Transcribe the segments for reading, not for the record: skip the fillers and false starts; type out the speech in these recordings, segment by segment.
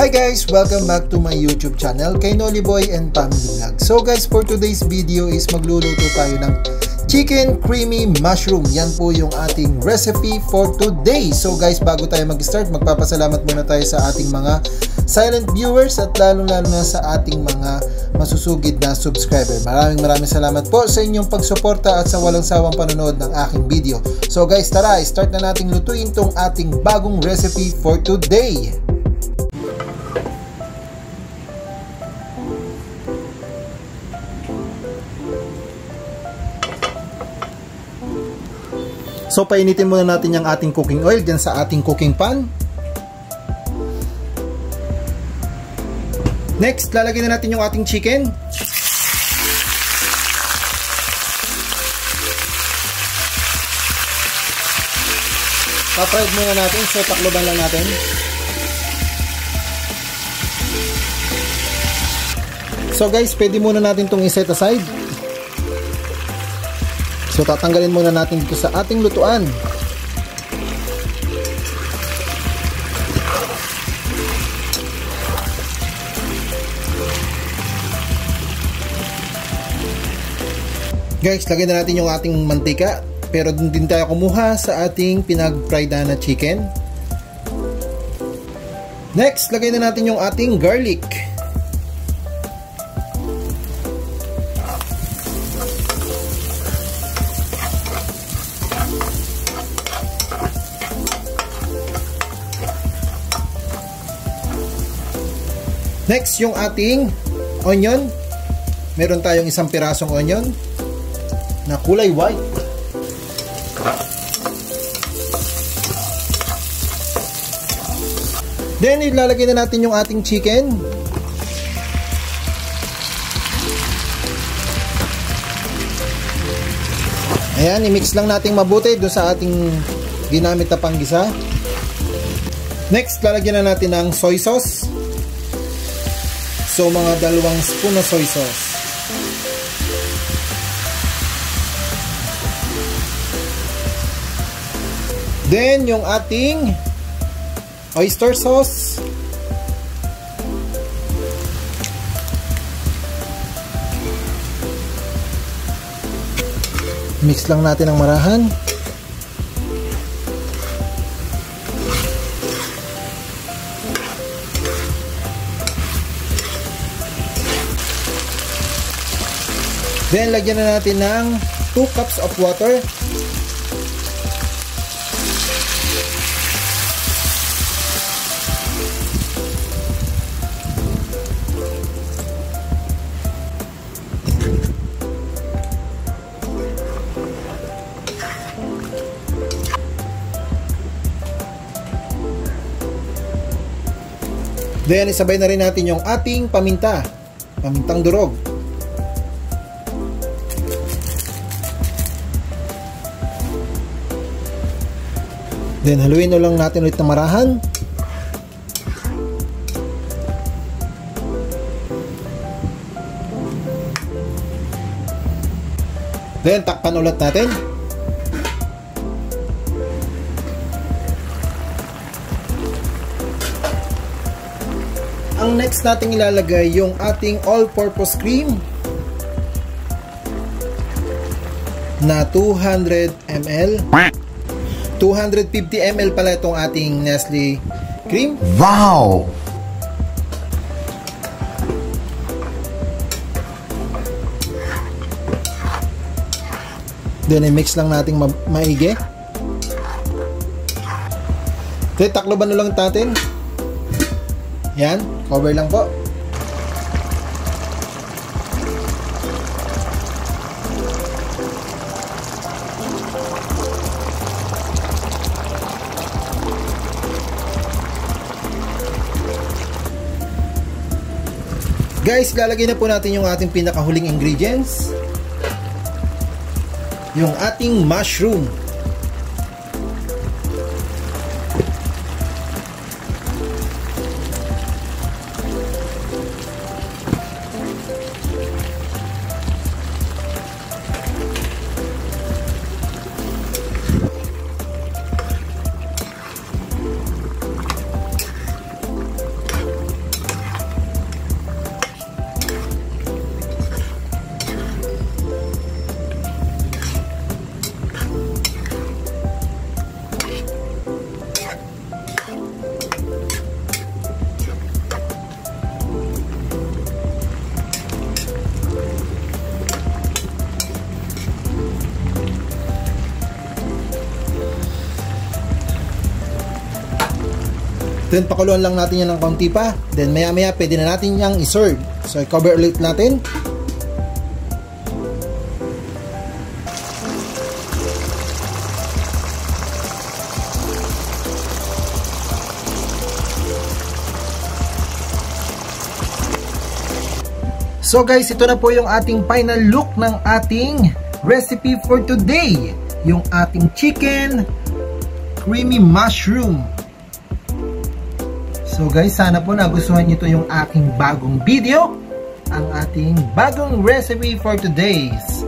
Hi guys! Welcome back to my YouTube channel, kay Noliboy and Family Vlog. So guys, for today's video is magluluto tayo ng chicken creamy mushroom. Yan po yung ating recipe for today. So guys, bago tayo mag-start, magpapasalamat muna tayo sa ating mga silent viewers at lalong-lalo na sa ating mga masusugid na subscriber. Maraming salamat po sa inyong pagsuporta at sa walang sawang panonood ng aking video. So guys, tara, start na nating lutuin tong ating bagong recipe for today. So painitin muna natin yung ating cooking oil dyan sa ating cooking pan. Next, lalagyan na natin yung ating chicken. Pa-fried muna natin, so takloban lang natin. So guys, pwede muna natin itong iset aside. So tatanggalin muna natin dito sa ating lutuan. Guys, lagyan na natin yung ating mantika, pero dun din tayo kumuha sa ating pinag-fried na chicken. Next, lagyan na natin yung ating garlic. Next, yung ating onion. Meron tayong isang pirasong onion na kulay white. Then, ilalagay na natin yung ating chicken. Ayan, i-mix lang natin mabuti doon sa ating ginamit na panggisa. Next, lalagyan na natin ng soy sauce. So, mga 2 spoon na soy sauce. Then, yung ating oyster sauce. Mix lang natin ng marahan. Then, lagyan na natin ng 2 cups of water. Then, isabay na rin natin yung ating paminta. Pamintang durog. Then, haluin na lang natin ulit na marahan. Then, takpan ulit natin. Ang next nating ilalagay yung ating all-purpose cream na 200 ml. 250 ml pala itong ating Nestle cream. Wow! Then, i-mix lang natin maigi. Okay, takloban na lang natin. Yan, cover lang po. Guys, lalagay na po natin yung ating pinakahuling ingredients. Yung ating mushroom. Then pakuluan lang natin yan ng konti pa. Then maya maya pwede na natin yang i-serve. So i-cover ulit natin. So guys, ito na po yung ating final look ng ating recipe for today. Yung ating chicken creamy mushroom. So guys, sana po nagustuhan nyo yung aking bagong video. Ang ating bagong recipe for today's.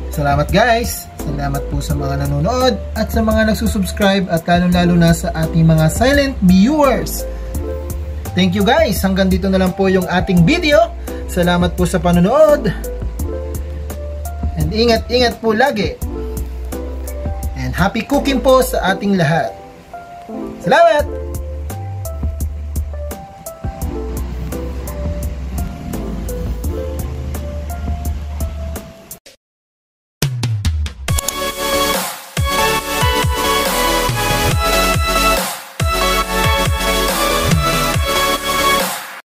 Salamat guys. Salamat po sa mga nanonood at sa mga nagsusubscribe at lalo na sa ating mga silent viewers. Thank you guys. Hanggang dito na lang po yung ating video. Salamat po sa panonood. And ingat-ingat po lagi. And happy cooking po sa ating lahat. Salamat!